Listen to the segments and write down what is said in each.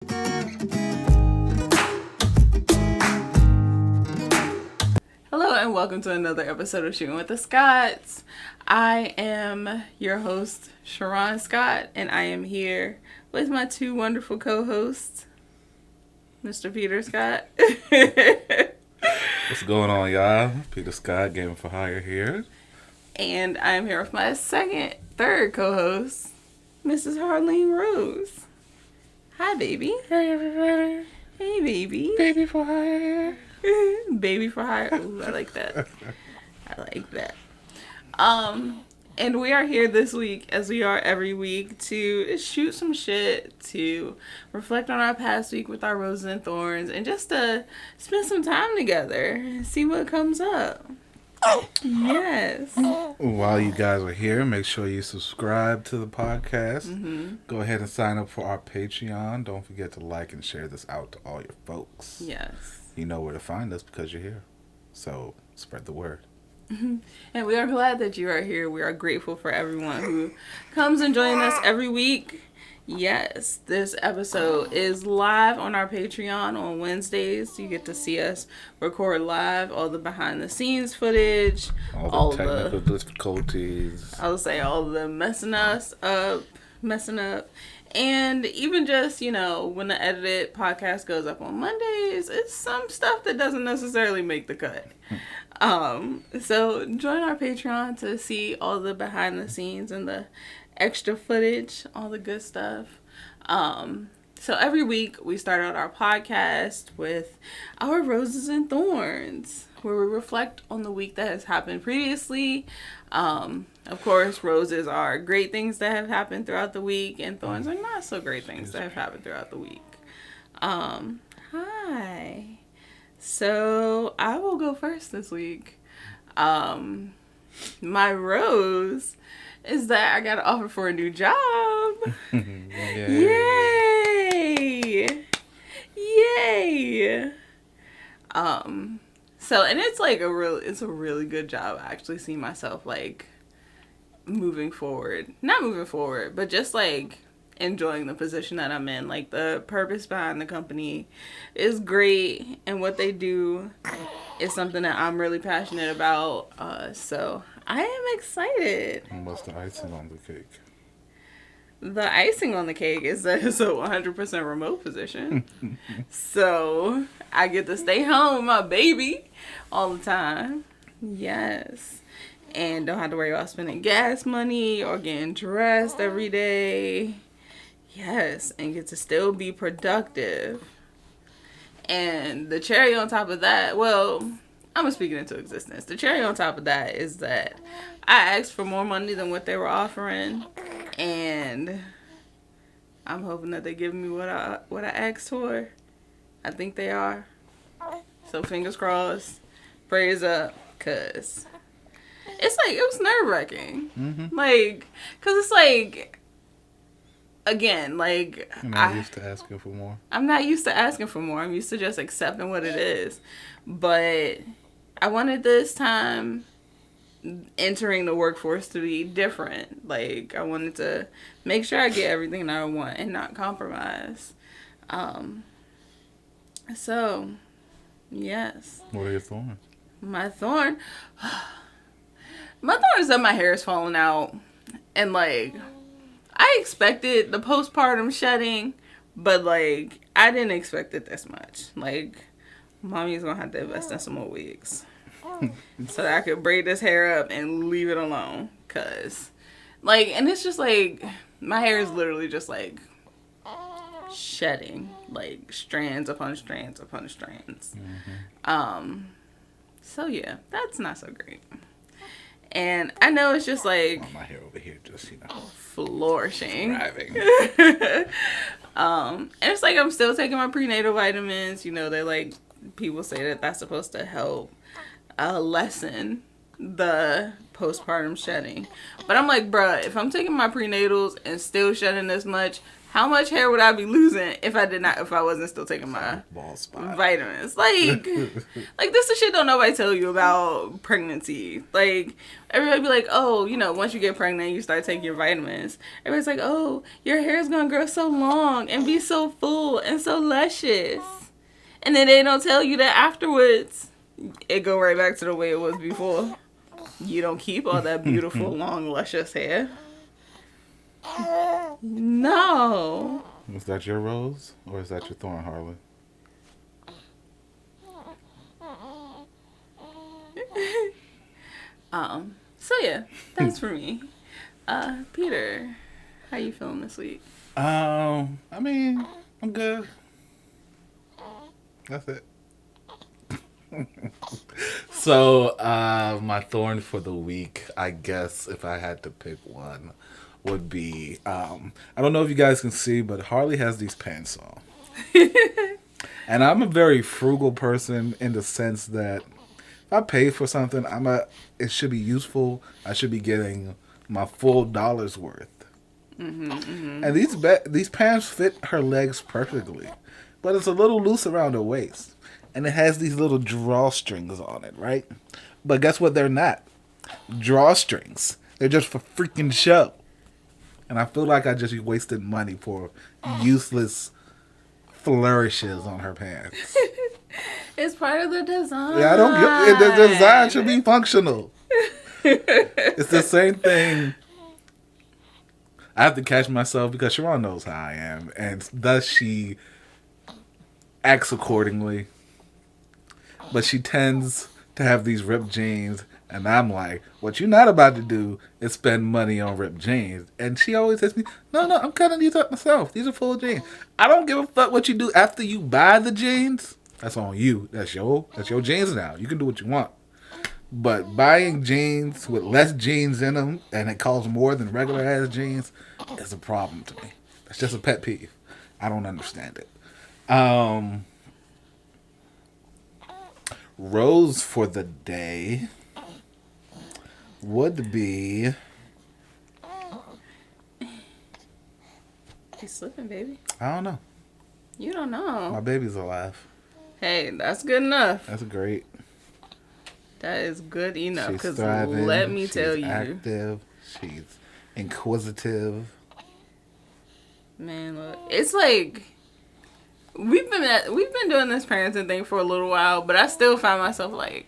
Hello and welcome to another episode of Shootin with the Scotts. I am your host, Cherron Scott, and I am here with my two wonderful co-hosts, Mr. Peter Scott. What's going on, y'all? Peter Scott, Game for Hire here. And I am here with my third co-host, Mrs. Harleen Rose. Hi, baby. Hey, everybody. Hey, baby. Baby for hire. Baby for hire. Ooh, I like that. I like that. And we are here this week, as we are every week, to shoot some shit, to reflect on our past week with our roses and thorns, and just to spend some time together and see what comes up. Yes. While you guys are here, make sure you subscribe to the podcast. Mm-hmm. Go ahead and sign up for our Patreon. Don't forget to like and share this out to all your folks. Yes. You know where to find us because you're here. So spread the word. And we are glad that you are here. We are grateful for everyone who comes and joins us every week. Yes, this episode is live on our Patreon on Wednesdays. You get to see us record live, all the behind the scenes footage, all the technical difficulties. I would say all the messing up, and even just, when the edited podcast goes up on Mondays, it's some stuff that doesn't necessarily make the cut. So join our Patreon to see all the behind the scenes and the extra footage, all the good stuff. So every week we start out our podcast with our roses and thorns, where we reflect on the week that has happened previously. Of course, roses are great things that have happened throughout the week, and thorns are not so great things that have happened throughout the week. Hi. So I will go first this week. My rose is that I got an offer for a new job. Yay! Yay! So, and it's like it's a really good job. I actually see myself like moving forward. Not moving forward, but just like enjoying the position that I'm in. Like, the purpose behind the company is great, and what they do is something that I'm really passionate about. So I am excited. And what's the icing on the cake? The icing on the cake is that it's a 100% remote position. So I get to stay home with my baby all the time. Yes. And don't have to worry about spending gas money or getting dressed every day. Yes. And get to still be productive. And the cherry on top of that, well, I'm going to speak it into existence. The cherry on top of that is that I asked for more money than what they were offering. And I'm hoping that they give me what I asked for. I think they are. So fingers crossed. Prayers up. Because it's like, it was nerve-wracking. Mm-hmm. Like, because it's like, again, like, You're not used to asking for more. I'm not used to asking for more. I'm used to just accepting what it is. But I wanted this time entering the workforce to be different. Like, I wanted to make sure I get everything that I want and not compromise. So, yes. What are your thorns? My thorn is that my hair is falling out. And, like, I expected the postpartum shedding, but, like, I didn't expect it this much. Like, mommy's gonna have to invest in some more wigs so that I could braid this hair up and leave it alone. Cause, like, and it's just like, my hair is literally just like shedding, like strands upon strands upon strands. Mm-hmm. So yeah, that's not so great. And I know it's just like my hair over here just, flourishing. Thriving. And it's like I'm still taking my prenatal vitamins. They're like, people say that that's supposed to help lessen the postpartum shedding. But I'm like, bruh, if I'm taking my prenatals and still shedding this much, How much hair would I be losing if I wasn't still taking my Ball spot. vitamins? Like this is shit don't nobody tell you about pregnancy. Like, everybody be like, oh, once you get pregnant, you start taking your vitamins. Everybody's like, oh, your hair's gonna grow so long and be so full and so luscious. And then they don't tell you that afterwards, it go right back to the way it was before. You don't keep all that beautiful, long, luscious hair. No. Is that your rose or is that your thorn, Harley? So yeah, that's for me. Peter, how you feeling this week? I mean, I'm good. That's it. So, my thorn for the week, I guess, if I had to pick one, would be, I don't know if you guys can see, but Harley has these pants on. And I'm a very frugal person in the sense that if I pay for something, it should be useful. I should be getting my full dollar's worth. Mm-hmm, mm-hmm. And these pants fit her legs perfectly, but it's a little loose around her waist. And it has these little drawstrings on it, right? But guess what? They're not drawstrings. They're just for freaking show. And I feel like I just wasted money for useless flourishes on her pants. It's part of the design. Yeah, I don't get it. The design should be functional. It's the same thing. I have to catch myself because Cherron knows how I am. And thus she acts accordingly. But she tends to have these ripped jeans. And I'm like, what you're not about to do is spend money on ripped jeans. And she always says to me, no, I'm cutting these up myself. These are full jeans. I don't give a fuck what you do after you buy the jeans. That's on you. That's your jeans now. You can do what you want. But buying jeans with less jeans in them and it costs more than regular ass jeans is a problem to me. That's just a pet peeve. I don't understand it. Rose for the day would be... You slipping, baby? I don't know. You don't know. My baby's alive. Hey, that's good enough. That's great. That is good enough. She's Because thriving. let me tell you. She's active. She's inquisitive. Man, look. It's like... We've been doing this parenting thing for a little while, but I still find myself like...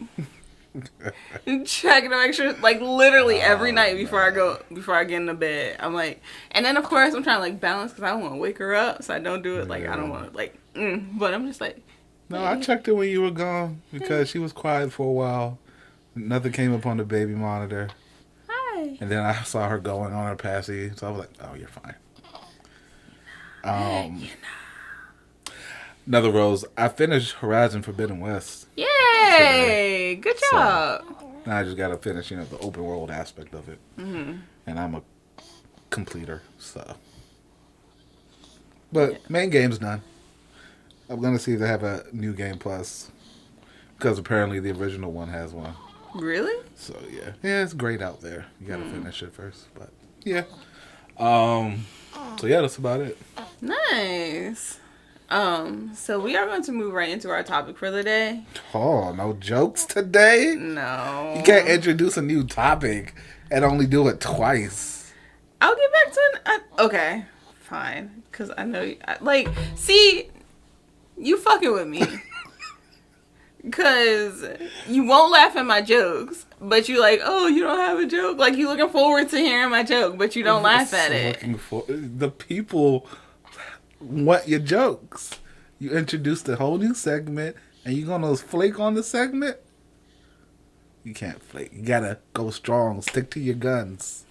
checking to make sure, like, literally every night before I get into bed, I'm like, and then of course I'm trying to like balance because I don't want to wake her up, so I don't do it like I don't want to like, but I'm just like, no, I checked her when you were gone because she was quiet for a while. Nothing came up on the baby monitor. Hi. And then I saw her going on her passy, so I was like, oh, you're fine. Another rose. I finished Horizon Forbidden West. Yay! Today. Good job. So, now I just got to finish, the open world aspect of it. Mm-hmm. And I'm a completer, so. But main game's done. I'm going to see if they have a new game plus. Because apparently the original one has one. Really? So, yeah. Yeah, it's great out there. You got to finish it first. But, yeah. So, yeah, that's about it. Nice. So we are going to move right into our topic for the day. Oh, no jokes today? No. You can't introduce a new topic and only do it twice. I'll get back to it. Okay, fine. Because I know, see, you fucking with me. Because you won't laugh at my jokes, but you like, oh, you don't have a joke? Like, you looking forward to hearing my joke, but you don't laugh at it. The people want your jokes. You introduced a whole new segment, and you gonna flake on the segment? You can't flake. You gotta go strong. Stick to your guns.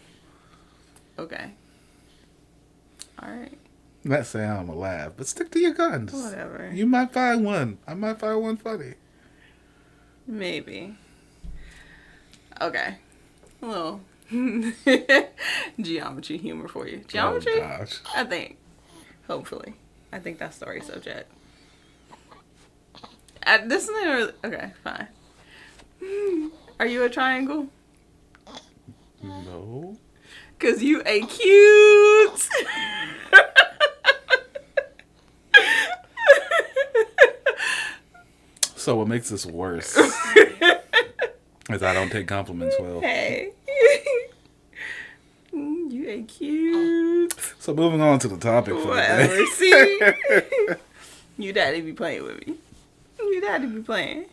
Okay. All right. I'm not saying I'm gonna laugh, but stick to your guns. Whatever. You might find one. I might find one funny. Maybe. Okay. A little geometry humor for you. Geometry? Oh, gosh. I think. Hopefully. I think that's story subject. This is never... Okay, fine. Are you a triangle? No. Because you a cute... So what makes this worse is I don't take compliments well. Hey. You ain't cute. So moving on to the topic for Whatever. the See? You daddy be playing with me. You daddy be playing.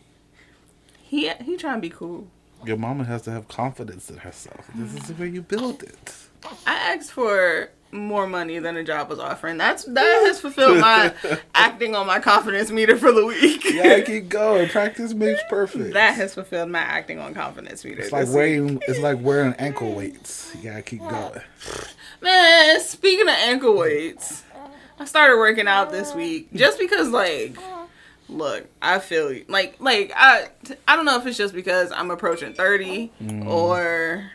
He trying to be cool. Your mama has to have confidence in herself. This is the way you build it. I asked for more money than a job was offering. That has fulfilled my acting on my confidence meter for the week. Yeah, keep going. Practice makes perfect. That has fulfilled my acting on confidence meter. It's like wearing ankle weights. You gotta keep going. Man, speaking of ankle weights, I started working out this week just because, like, look, I feel you. Like I don't know if it's just because I'm approaching 30 or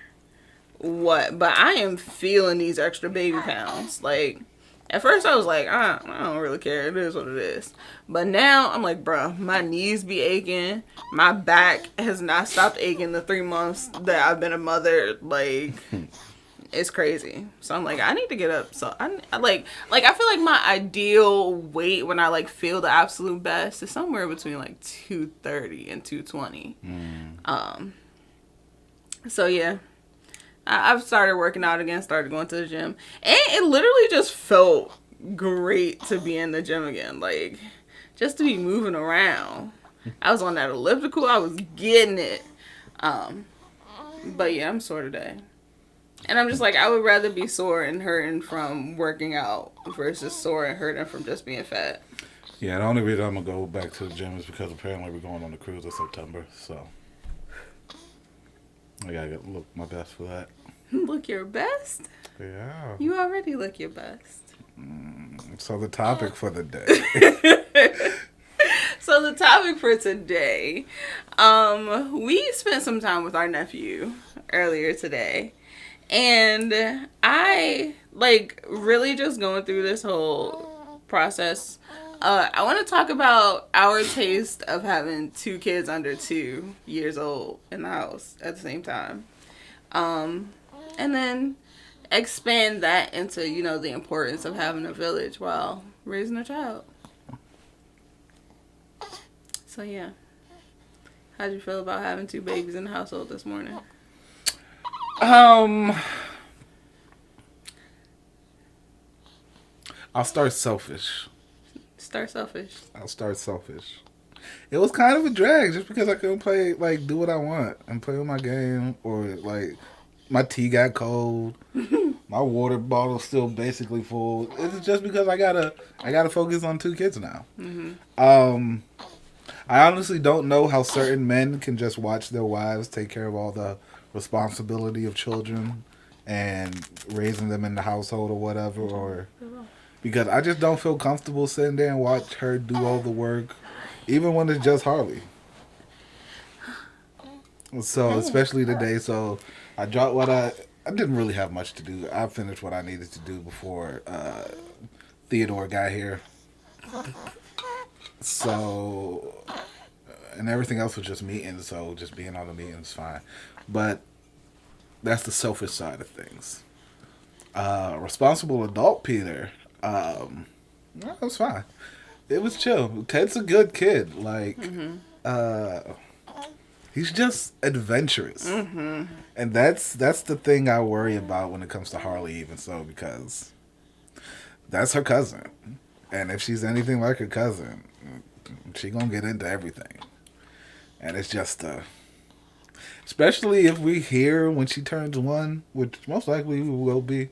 what, but I am feeling these extra baby pounds. Like, at first I was like, I don't really care. It is what it is. But now I'm like, bruh, my knees be aching. My back has not stopped aching the 3 months that I've been a mother. Like, it's crazy. So I'm like, I need to get up. So I feel like my ideal weight when I like feel the absolute best is somewhere between like 230 and 220. So yeah, I've started working out again, started going to the gym, and it literally just felt great to be in the gym again. Like, just to be moving around. I was on that elliptical. I was getting it. But yeah, I'm sore today. And I'm just like, I would rather be sore and hurting from working out versus sore and hurting from just being fat. Yeah, the only reason I'm going to go back to the gym is because apparently we're going on the cruise in September. So I got to look my best for that. Look your best? Yeah. You already look your best. So the topic for the day. So the topic for today, we spent some time with our nephew earlier today. And I, like, really just going through this whole process. I want to talk about our taste of having 2 kids under 2 years old in the house at the same time. And then expand that into, you know, the importance of having a village while raising a child. So, yeah. How'd you feel about having 2 babies in the household this morning? I'll start selfish. I'll start selfish. It was kind of a drag just because I couldn't do what I want and play with my game, or like my tea got cold, my water bottle's still basically full. It's just because I gotta focus on 2 kids now. I honestly don't know how certain men can just watch their wives take care of all the responsibility of children and raising them in the household or whatever, or because I just don't feel comfortable sitting there and watch her do all the work, even when it's just Harley. So especially today, so I dropped what I didn't really have much to do. I finished what I needed to do before Theodore got here. So, and everything else was just meetings, so just being on the meetings is fine. But that's the selfish side of things. Responsible adult Peter, it was fine. It was chill. Ted's a good kid. Like, he's just adventurous. And that's the thing I worry about when it comes to Harley, even so, because that's her cousin. And if she's anything like her cousin, she gonna get into everything. And it's just, especially if we hear when she turns 1, which most likely we will be.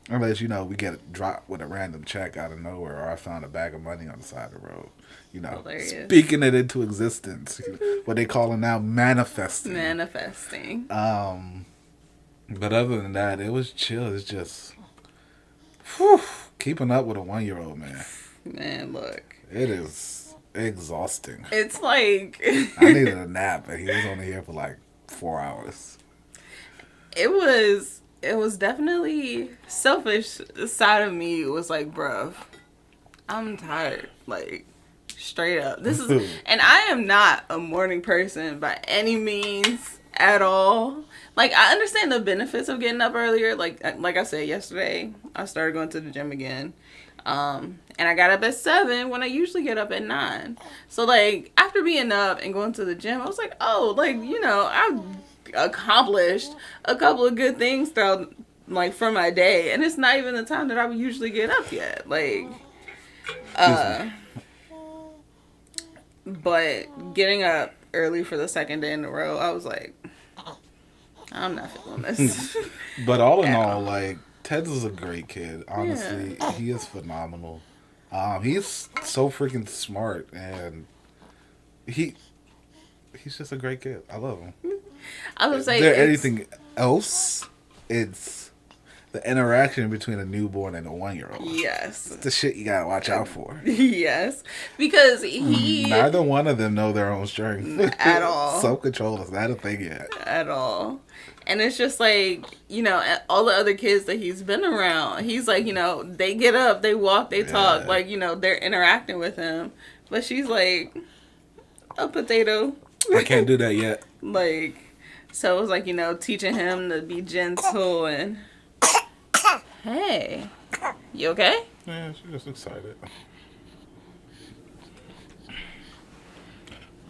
Unless, you know, we get it dropped with a random check out of nowhere, or I found a bag of money on the side of the road. You know, speaking it into existence. What they call it now, manifesting. But other than that, it was chill. It's just, keeping up with a 1-year-old, man. Man, look. It is exhausting. It's like... I needed a nap, and he was only here for like 4 hours. It was definitely selfish side of me. It was like, bruh, I'm tired. Like, straight up. This is... And I am not a morning person by any means at all. Like, I understand the benefits of getting up earlier. Like I said yesterday, I started going to the gym again. And I got up at 7 when I usually get up at 9. So, like, after being up and going to the gym, I was like, oh, like, you know, I've accomplished a couple of good things throughout, like, for my day. And it's not even the time that I would usually get up yet. Like, but getting up early for the second day in a row, I was like, I'm not feeling this. But all in all, like, Ted is a great kid. Honestly, he is phenomenal. He's so freaking smart, and he's just a great kid. I love him. I was Is there anything else? It's the interaction between a newborn and a 1-year-old. Yes. It's the shit you gotta watch out for. Yes. Because neither one of them know their own strength. At all. Self-control is not a thing yet. At all. And it's just like, you know, all the other kids that he's been around, he's like, you know, they get up, they walk, they talk, like, you know, they're interacting with him. But she's like, a potato. I can't do that yet. Like, so it was like, you know, teaching him to be gentle and, hey, you okay? Yeah, she's just excited.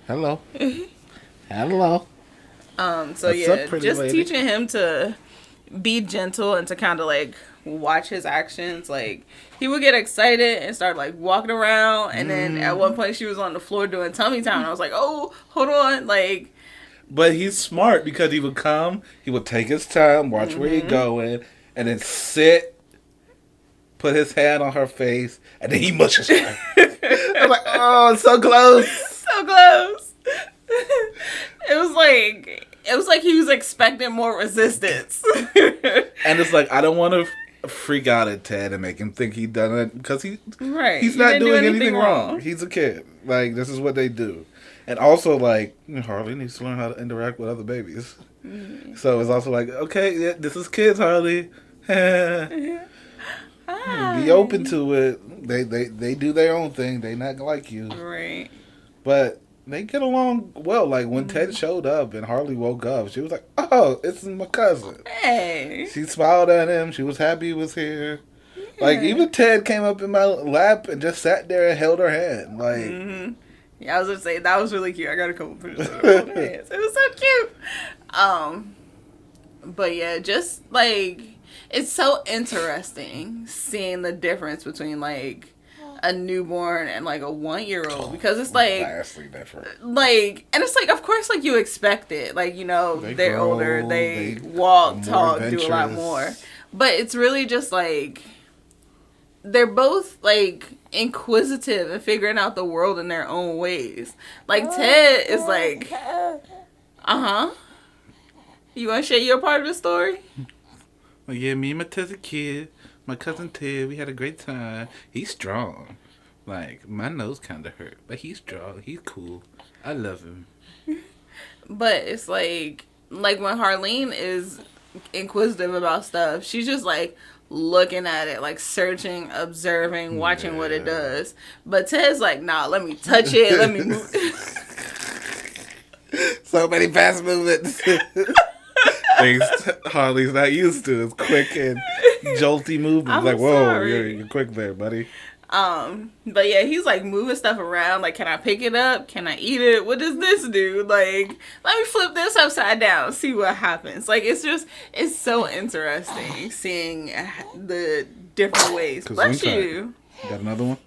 Hello. Hello. So What's yeah, up, just lady? teaching him to be gentle and to kind of like watch his actions. Like, he would get excited and start like walking around, and then at one point she was on the floor doing tummy time, and I was like, oh, hold on, like. But he's smart because he would come, he would take his time, watch where he's going, and then sit, put his hand on her face, and then he mushes her. I'm like, oh, so close. So close. It was like he was expecting more resistance. And it's like, I don't want to freak out at Ted and make him think he done it, because he's not doing anything wrong. He's a kid. Like, this is what they do. And also, like, Harley needs to learn how to interact with other babies. Mm-hmm. So it's also like, okay, yeah, this is kids, Harley. Be open to it. They do their own thing. They not like you. Right. But they get along well. Like, when Ted showed up and Harley woke up, she was like, oh, it's my cousin. Hey. She smiled at him. She was happy he was here. Yeah. Like, even Ted came up in my lap and just sat there and held her hand. Like, yeah, I was gonna say, that was really cute. I got a couple pictures of her hands. It was so cute. But yeah, just like, it's so interesting seeing the difference between like a newborn and like a 1-year-old, because it's like vastly different. Like, and it's like, of course, like you expect it. Like, you know, they're grow, older, they walk, talk, do a lot more. But it's really just like, they're both like inquisitive and figuring out the world in their own ways. Like, Ted is like, you want to share your part of the story? Well, yeah, me and my Ted's a kid. My cousin Ted, we had a great time. He's strong. Like, my nose kind of hurt, but he's strong. He's cool. I love him. But it's like when Harleen is inquisitive about stuff, she's just like looking at it, like searching, observing, watching what it does. But Ted's like, nah, let me touch it, let me move. So many fast movements. Things Harley's not used to. It's quick and jolty movements. Like, whoa, you're quick there, buddy. But yeah, he's like moving stuff around. Like, can I pick it up? Can I eat it? What does this do? Like, let me flip this upside down, see what happens. Like, it's so interesting seeing the different ways. Bless you. Got another one?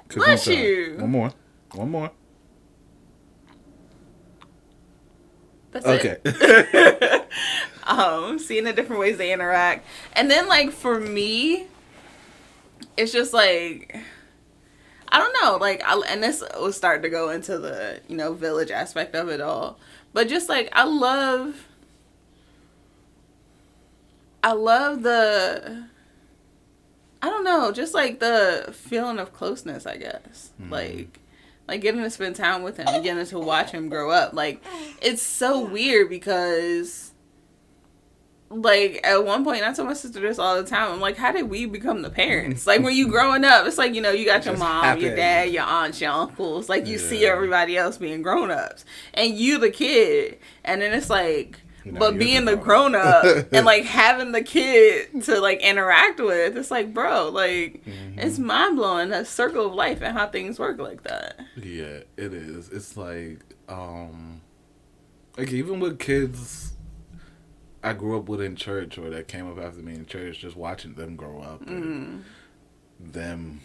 Bless you. One more. That's okay. it. Seeing the different ways they interact. And then, like, for me, it's just like, I don't know, like, and this was starting to go into the, you know, village aspect of it all. But just like, I love the, I don't know, just like the feeling of closeness, I guess. Like getting to spend time with him and getting to watch him grow up. Like, it's so weird because, like, at one point, I told my sister this all the time. I'm like, how did we become the parents? Like, when you growing up, it's like, you know, you got your mom, your dad, your aunts, your uncles. Like, you see everybody else being grown-ups. And you the kid. And then it's like, But being the grown up and like having the kid to like interact with, it's like, bro, like it's mind blowing, that circle of life and how things work like that. Yeah, it is. It's like even with kids I grew up with in church or that came up after me in church, just watching them grow up and them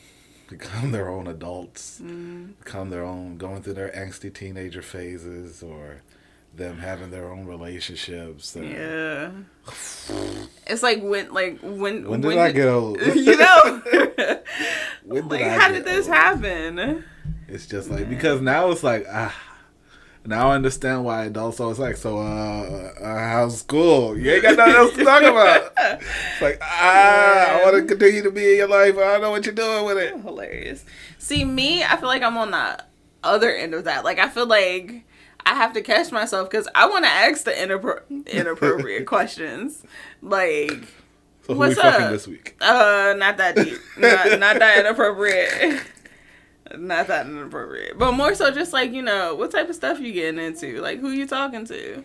become their own adults, become their own, going through their angsty teenager phases, or them having their own relationships. Yeah. It's like when did I get old? You know? When like, how did this happen? It's just like, because now it's like, now I understand why adults always like, so, how's school? You ain't got nothing else to talk about. It's like, I want to continue to be in your life. I don't know what you're doing with it. Hilarious. See, me, I feel like I'm on the other end of that. Like, I feel like I have to catch myself because I want to ask the inappropriate questions. Like, so who what's we fucking up? this week? Not that deep. Not that inappropriate. Not that inappropriate. But more so just like, you know, what type of stuff you getting into? Like, who you talking to?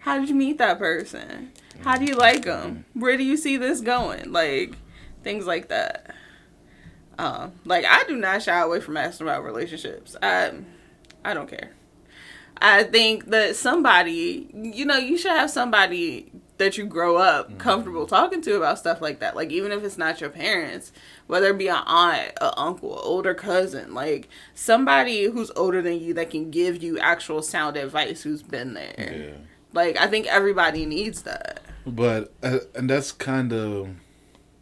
How did you meet that person? How do you like them? Where do you see this going? Like, things like that. Like, I do not shy away from asking about relationships. I don't care. I think that somebody, you know, you should have somebody that you grow up comfortable talking to about stuff like that. Like, even if it's not your parents, whether it be an aunt, an uncle, an older cousin, like somebody who's older than you that can give you actual sound advice, who's been there. Yeah. Like, I think everybody needs that. But, and that's kind of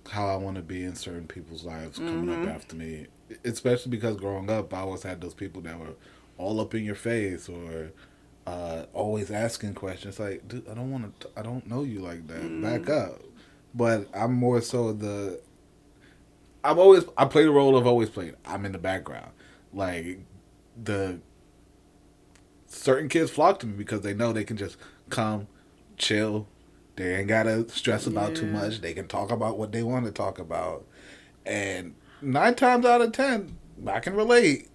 how I want to be in certain people's lives coming up after me. Especially because growing up, I always had those people that were all up in your face or always asking questions. Like, dude, I don't know you like that. Back up. But I'm more so I play the role I've always played. I'm in the background. Like, certain kids flock to me because they know they can just come, chill. They ain't gotta stress about too much. They can talk about what they want to talk about. And 9 times out of 10, I can relate.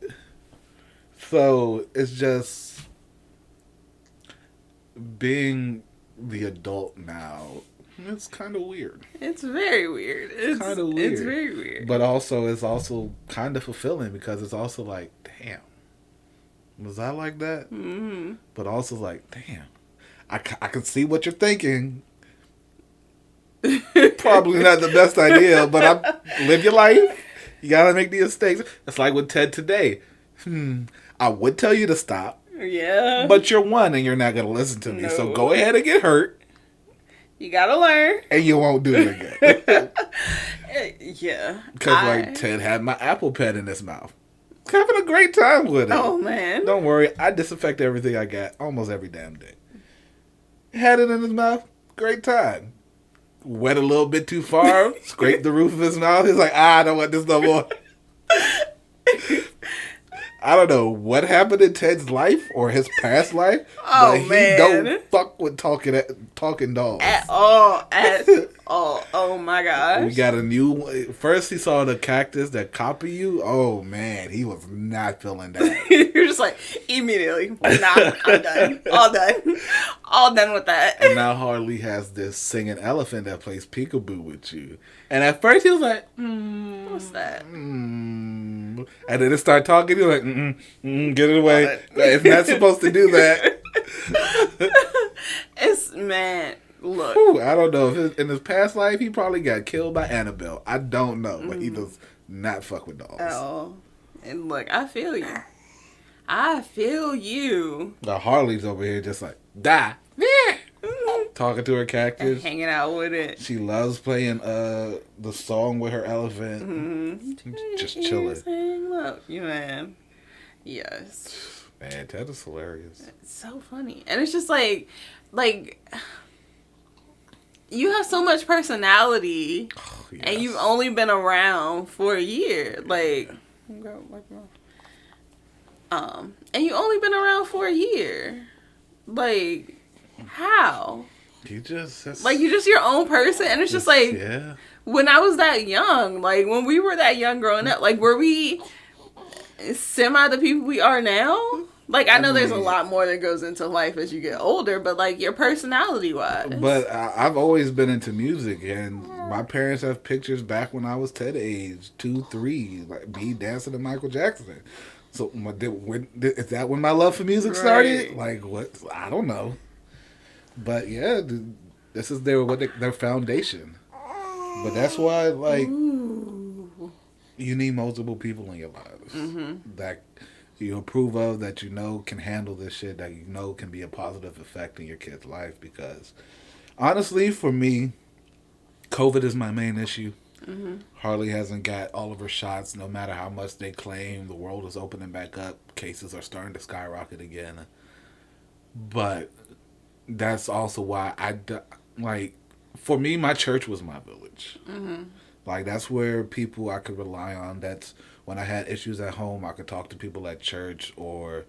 So it's just being the adult now. It's kind of weird. It's very weird. It's kind of weird. It's very weird. But also, it's also kind of fulfilling because it's also like, damn, was I like that? Mm-hmm. But also like, damn, I can see what you're thinking. Probably not the best idea, but live your life. You gotta make the mistakes. It's like with Ted today. I would tell you to stop. Yeah. But you're one and you're not gonna listen to me. No. So go ahead and get hurt. You gotta learn. And you won't do it again. Yeah. Because like Ted had my Apple Pen in his mouth. Having a great time with it. Oh, man. Don't worry. I disinfect everything I got almost every damn day. Had it in his mouth. Great time. Went a little bit too far. Scraped the roof of his mouth. He's like, I don't want this no more. I don't know what happened in Ted's life or his past life, but he don't fuck with talking dogs. At all. Oh, my gosh. We got a new... First, he saw the cactus that copy you. Oh, man. He was not feeling that. You're just like, immediately, nah, I'm done. All done with that. And now Harley has this singing elephant that plays peekaboo with you. And at first, he was like, what's that? And then it started talking. He was like, get it away. It's not supposed to do that. It's, man... Look, I don't know. In his past life, he probably got killed by Annabelle. I don't know, but he does not fuck with dogs. Oh, and look, I feel you. The Harley's over here just like, die. Talking to her cactus. And hanging out with it. She loves playing the song with her elephant. Just chilling. You man. Yes. Man, Ted is hilarious. It's so funny. And it's just like... You have so much personality, and you've only been around for a year. Like, and you only been around for a year. Like, how? You're just your own person, and it's just like, when I was that young, like when we were that young growing up, like were we semi the people we are now? Like, I know there's a lot more that goes into life as you get older, but, like, your personality-wise. But I've always been into music, and my parents have pictures back when I was Ted age, 2, 3, like me dancing to Michael Jackson. So, is that when my love for music started? Right. Like, what? I don't know. But, yeah, this is their foundation. But that's why, like, Ooh. you need multiple people in your lives that you approve of, that you know can handle this shit, that you know can be a positive effect in your kid's life. Because honestly, for me, COVID is my main issue. Harley hasn't got all of her shots, no matter how much they claim the world is opening back up. Cases are starting to skyrocket again. But that's also why for me, my church was my village. Like, that's where people I could rely on. That's when I had issues at home, I could talk to people at church, or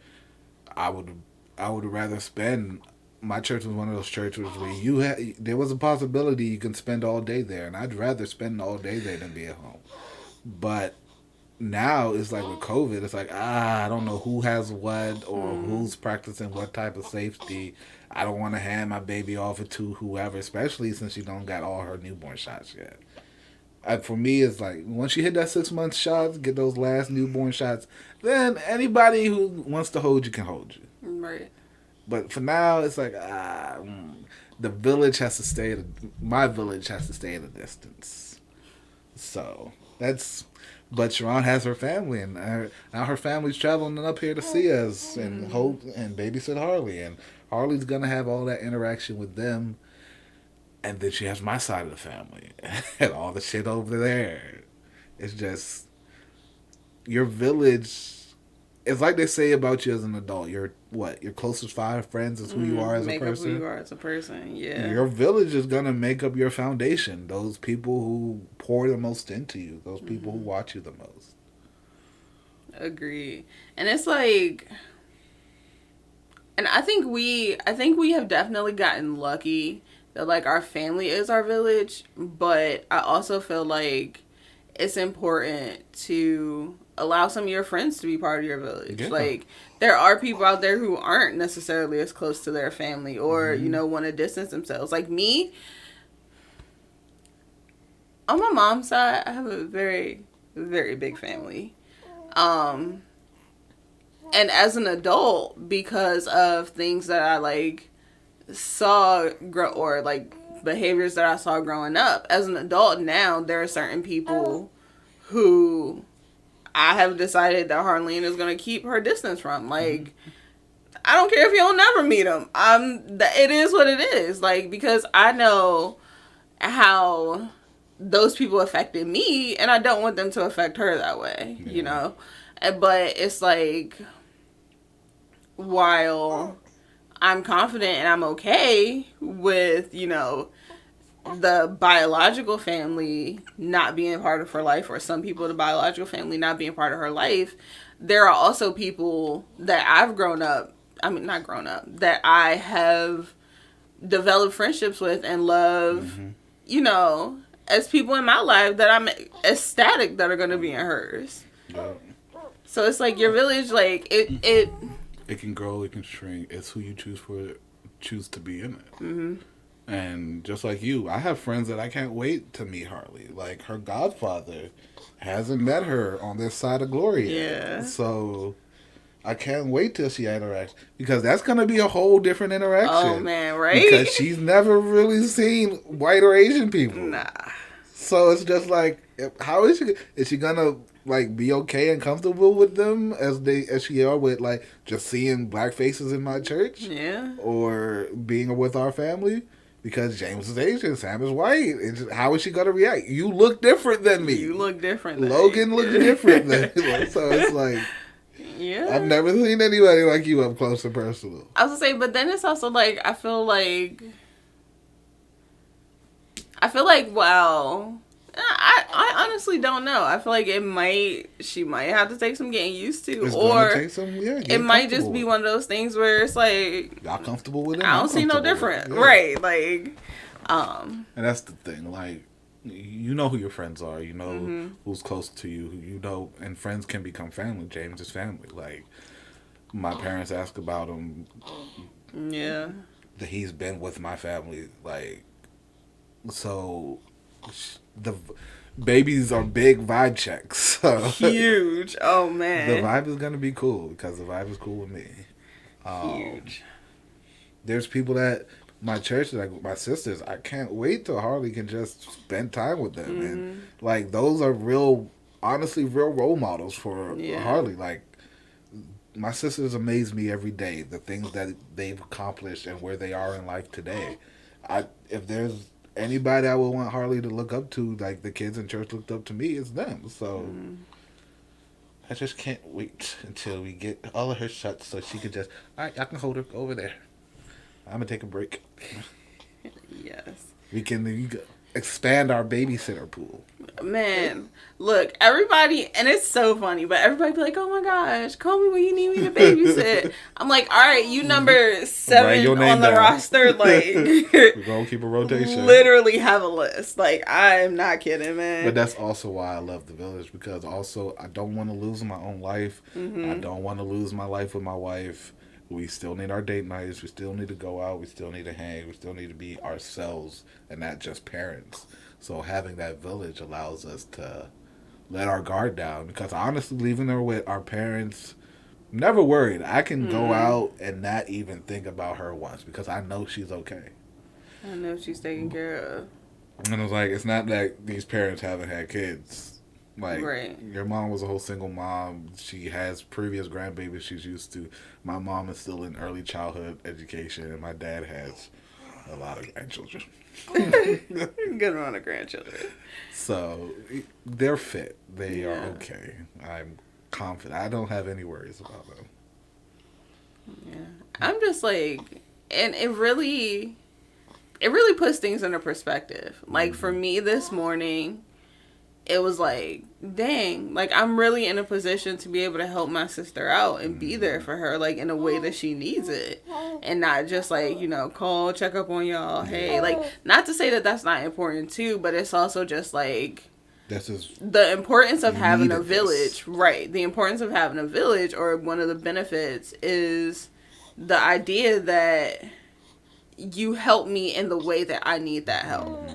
I would rather spend. My church was one of those churches where there was a possibility you can spend all day there, and I'd rather spend all day there than be at home. But now it's like with COVID, it's like, I don't know who has what or who's practicing what type of safety. I don't want to hand my baby off to whoever, especially since she don't got all her newborn shots yet. For me, it's like, once you hit that 6-month shots, get those last newborn shots, then anybody who wants to hold you can hold you. Right. But for now, it's like, the village has to stay, my village has to stay at a distance. So, but Cherron has her family, and now her family's traveling up here to see us and babysit Harley. And Harley's going to have all that interaction with them. And then she has my side of the family and all the shit over there. It's just, your village, it's like they say about you as an adult. Your closest 5 friends is who you are as a person. Make up who you are as a person, yeah. Your village is going to make up your foundation. Those people who pour the most into you. Those people who watch you the most. Agreed. And it's like, and I think we have definitely gotten lucky that, like, our family is our village, but I also feel like it's important to allow some of your friends to be part of your village. Yeah. Like, there are people out there who aren't necessarily as close to their family or, want to distance themselves. Like me, on my mom's side, I have a very, very big family. And as an adult, because of things that I, like, saw grow, or like behaviors that I saw growing up, as an adult now, there are certain people who I have decided that Harleen is going to keep her distance from. Like, I don't care if you'll never meet them. It is what it is. Like, because I know how those people affected me, and I don't want them to affect her that way, you know? But it's like, while I'm confident and I'm okay with, the biological family not being part of her life, or some people, the biological family not being part of her life, there are also people that that I have developed friendships with and love, as people in my life that I'm ecstatic that are going to be in hers. Yeah. So it's like your village, like, it can grow, it can shrink. It's who you choose to be in it. Mm-hmm. And just like you, I have friends that I can't wait to meet Harley. Like, her godfather hasn't met her on this side of glory yet. Yeah. So I can't wait till she interacts, because that's going to be a whole different interaction. Oh, man, right? Because she's never really seen white or Asian people. Nah. So it's just like, how is she? Is she going to, like, be okay and comfortable with them as she are with, like, just seeing black faces in my church? Yeah. Or being with our family? Because James is Asian, Sam is white. How is she going to react? You look different than me. You look different. Logan looks different than me. So it's like, yeah. I've never seen anybody like you up close and personal. I was going to say, but then it's also like, I feel like, wow. I honestly don't know. I feel like she might have to take some getting used to, or it might just be one of those things where it's like, y'all comfortable with it? I don't see no different, right? Like, and that's the thing. Like, you know who your friends are. You know who's close to you. You know, and friends can become family. James is family. Like, My parents ask about him. Yeah. He's been with my family, so the babies are big vibe checks. So Huge. Oh, the man. vibe is gonna be cool because the vibe is cool with me. Huge. There's people at my church, like my sisters. I can't wait till Harley can just spend time with them, and those are honestly, real role models for Harley. Like, my sisters amaze me every day. The things that they've accomplished and where they are in life today. If there's anybody I would want Harley to look up to, like the kids in church looked up to me, it's them. So I just can't wait until we get all of her shots so she can just, all right, I can hold her over there. I'm gonna take a break. Yes. We can expand our babysitter pool. Man, look, everybody, and it's so funny, but everybody be like, oh my gosh, call me when you need me to babysit. I'm like, all right, you number 7 on the roster. Like, we're going to keep a rotation. Literally have a list. Like, I'm not kidding, man. But that's also why I love the village, because also I don't want to lose my own life. I don't want to lose my life with my wife. We still need our date nights. We still need to go out. We still need to hang. We still need to be ourselves and not just parents. So having that village allows us to let our guard down. Because honestly, leaving her with our parents, never worried. I can go out and not even think about her once because I know she's okay. I know she's taken care of. And it's like, it's not that these parents haven't had kids. Like, your mom was a whole single mom. She has previous grandbabies she's used to. My mom is still in early childhood education, and my dad has a lot of grandchildren. Good amount of grandchildren. So, they're fit. They are okay. I'm confident. I don't have any worries about them. Yeah. I'm just like, and it really puts things into perspective. Like, for me this morning, it was like, dang, like, I'm really in a position to be able to help my sister out and be there for her, like, in a way that she needs it. And not just, like, call, check up on y'all. Hey, like, not to say that that's not important, too, but it's also just, like, this is the importance of having a village. Right. The importance of having a village, or one of the benefits, is the idea that you help me in the way that I need that help.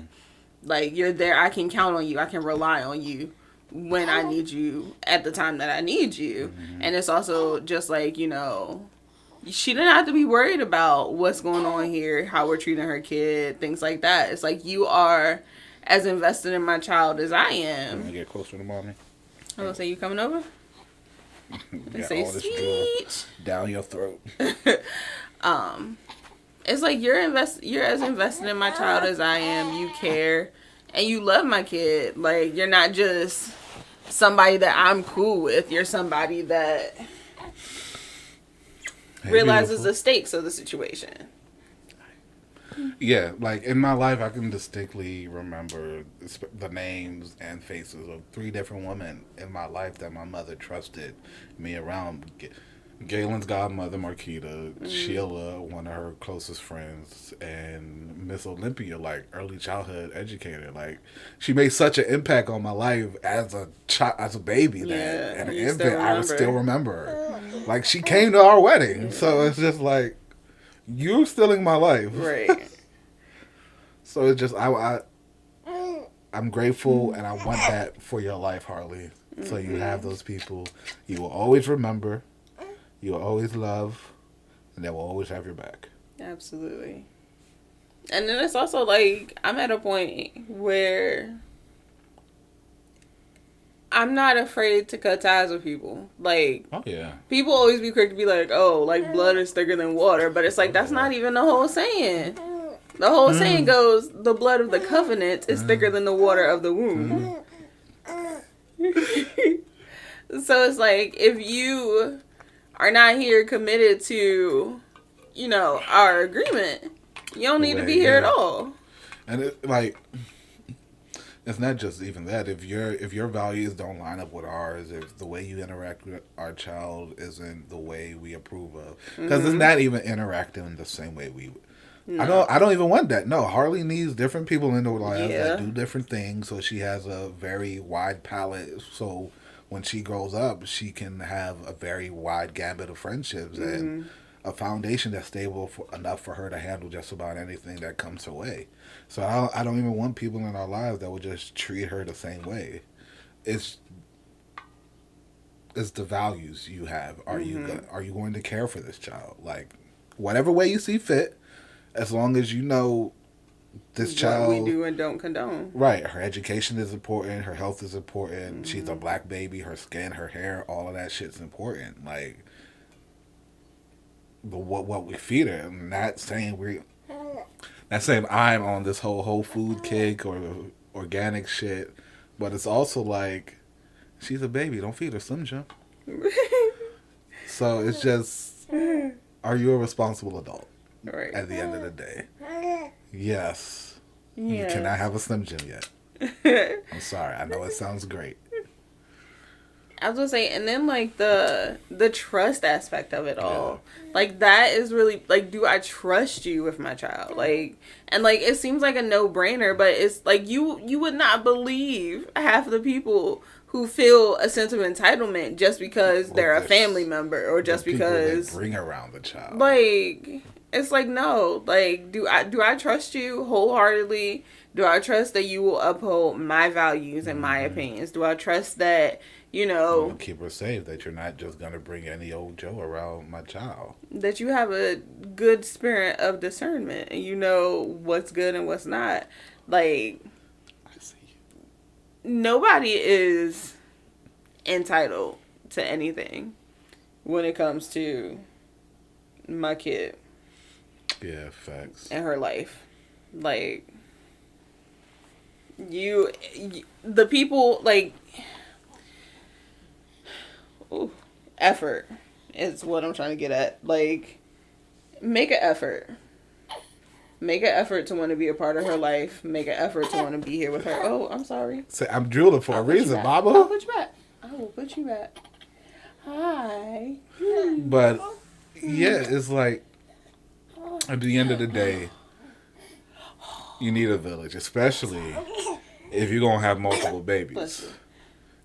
Like, you're there, I can count on you, I can rely on you when I need you at the time that I need you. And it's also just like, she didn't have to be worried about what's going on here, how we're treating her kid, things like that. It's like, you are as invested in my child as I am. Can I get closer to mommy? I was gonna say, you coming over? Got say, all this drool down your throat. It's like, you're as invested in my child as I am. You care and you love my kid. Like, you're not just somebody that I'm cool with. You're somebody that realizes the stakes of the situation. Yeah, like, in my life, I can distinctly remember the names and faces of 3 different women in my life that my mother trusted me around. Galen's godmother, Marquita, Sheila, one of her closest friends, and Miss Olympia, like, early childhood educator. Like, she made such an impact on my life as a baby that, and an infant, I would still remember her. Like, she came to our wedding, so it's just like, you're still in my life. Right. So it's just, I'm grateful, and I want that for your life, Harley. So you have those people you will always remember. You'll always love, and they will always have your back. Absolutely. And then it's also like, I'm at a point where I'm not afraid to cut ties with people. Like, oh yeah, people always be quick to be like, oh, like, blood is thicker than water, but it's like, that's not even the whole saying. The whole saying goes, the blood of the covenant is thicker than the water of the womb. So it's like, if you are not here committed to, our agreement, you don't need to be here at all. And it's not just even that. If your values don't line up with ours, if the way you interact with our child isn't the way we approve of, because it's not even interacting in the same way we. No. I don't even want that. No, Harley needs different people in her life that do different things, so she has a very wide palette. So when she grows up, she can have a very wide gambit of friendships and a foundation that's stable enough for her to handle just about anything that comes her way. So I don't even want people in our lives that will just treat her the same way. It's the values you have. Are you going to care for this child? Like, whatever way you see fit, as long as you know this child. What we do and don't condone. Right. Her education is important. Her health is important. She's a black baby. Her skin, her hair, all of that shit's important. Like, but what we feed her. I'm not saying I'm on this whole food kick or organic shit, but it's also like, she's a baby. Don't feed her Slim Jim. So it's just, are you a responsible adult? Right. At the end of the day. Yes. You cannot have a Slim Jim yet. I'm sorry. I know it sounds great. I was gonna say, and then like the trust aspect of it all, like that is really like, do I trust you with my child? Like, and like it seems like a no-brainer, but it's like you would not believe half of the people who feel a sense of entitlement just because they're a family member or just because they bring around the child. Like, it's like, no, like, do I trust you wholeheartedly? Do I trust that you will uphold my values and my opinions? Do I trust that, you'll keep her safe, that you're not just going to bring any old Joe around my child? That you have a good spirit of discernment and you know what's good and what's not. Like, I see you. Nobody is entitled to anything when it comes to my kid. Yeah, facts. And her life. Like, the people, like, effort is what I'm trying to get at. Like, make an effort. Make an effort to want to be a part of her life. Make an effort to want to be here with her. Oh, I'm sorry. Say, I'm drooling for a reason, Mama. I'll put you back. I will put you back. Hi. But, yeah, it's like, at the end of the day, you need a village, especially if you're going to have multiple babies.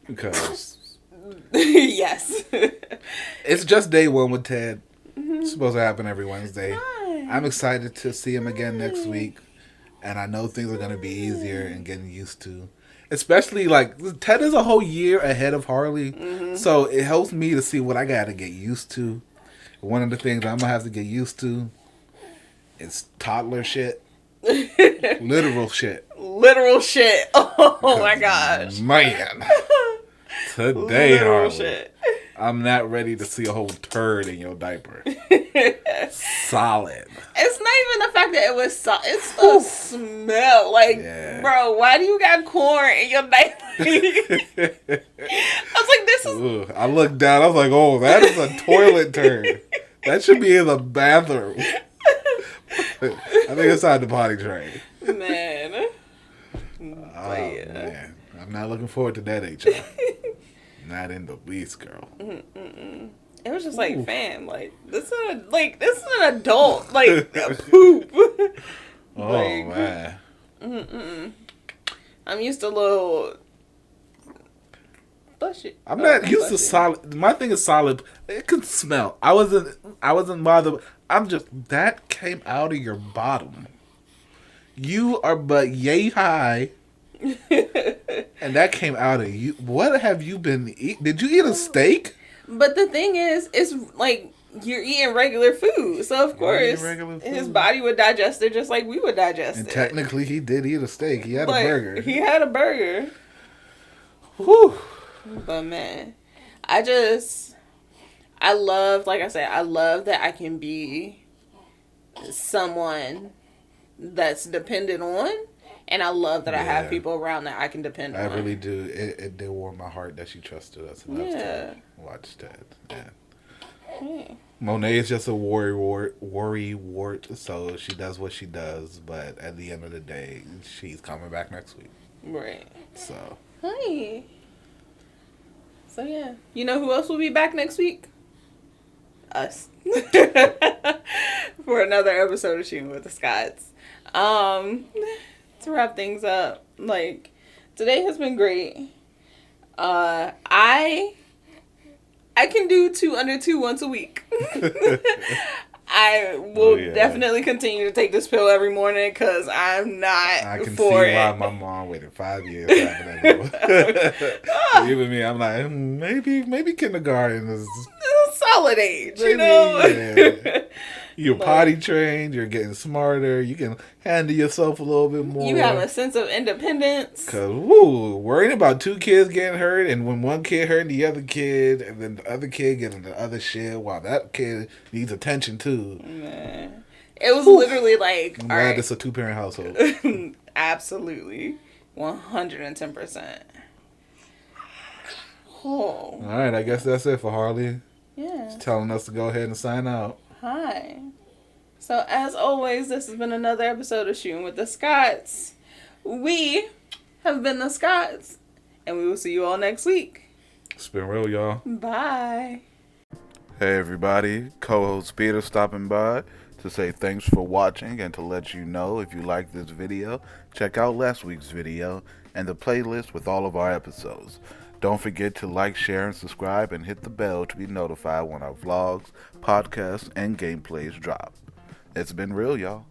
Because... yes. It's just day one with Ted. It's supposed to happen every Wednesday. I'm excited to see him again next week. And I know things are going to be easier and getting used to. Especially, like, Ted is a whole year ahead of Harley. So it helps me to see what I got to get used to. One of the things I'm going to have to get used to is toddler shit. Literal shit. Literal shit. Oh my gosh. Man. Today, Harley. Shit. I'm not ready to see a whole turd in your diaper. Solid. It's not even the fact that it was it's the smell. Like, bro, why do you got corn in your diaper? I was like, this is... Ugh. I looked down. I was like, oh, that is a toilet turd. That should be in the bathroom. I think it's on the potty tray. Man. Man. I'm not looking forward to that HR. Not in the least, girl. It was just like, fam, like this is an adult, like poop. Oh like, man. I'm used to little. Bless you. I'm not used to solid. My thing is solid. It can smell. I wasn't bothered. I'm just, that came out of your bottom. You are but yay high. And that came out of you. What have you been eating? Did you eat a steak? But the thing is, it's like you're eating regular food. So, of course, his body would digest it just like we would digest it. And technically, he did eat a steak. He had a burger. He had a burger. Whew. But, man, I love, like I said, I love that I can be someone that's dependent on. And I love that I have people around that I can depend on. I really do. It did warm my heart that she trusted us enough to watch that. Yeah. Monet is just a worry wart, so she does what she does. But at the end of the day, she's coming back next week. Right. So. Hi. So, yeah. You know who else will be back next week? Us. For another episode of Shootin with the Scots. To wrap things up, like, today has been great. I can do 2 under 2 once a week. I will definitely continue to take this pill every morning because I'm not I can for see it. why my mom waited 5 years to have that. Even me, I'm like, maybe kindergarten is a solid age, you know? Yeah. You're potty trained, you're getting smarter, you can handle yourself a little bit more. You have a sense of independence. Because, worrying about 2 kids getting hurt, and when one kid hurting the other kid, and then the other kid getting the other shit, while that kid needs attention too. Man. It was literally like, I'm glad it's a 2-parent household. Absolutely. 110%. Oh. All right, I guess that's it for Harley. Yeah. She's telling us to go ahead and sign out. Hi. So, as always, this has been another episode of Shootin' with the Scots. We have been the Scots, and we will see you all next week. It's been real, y'all. Bye. Hey, everybody. Co-host Peter stopping by to say thanks for watching and to let you know if you like this video, check out last week's video and the playlist with all of our episodes. Don't forget to like, share, and subscribe, and hit the bell to be notified when our vlogs, podcasts, and gameplays drop. It's been real, y'all.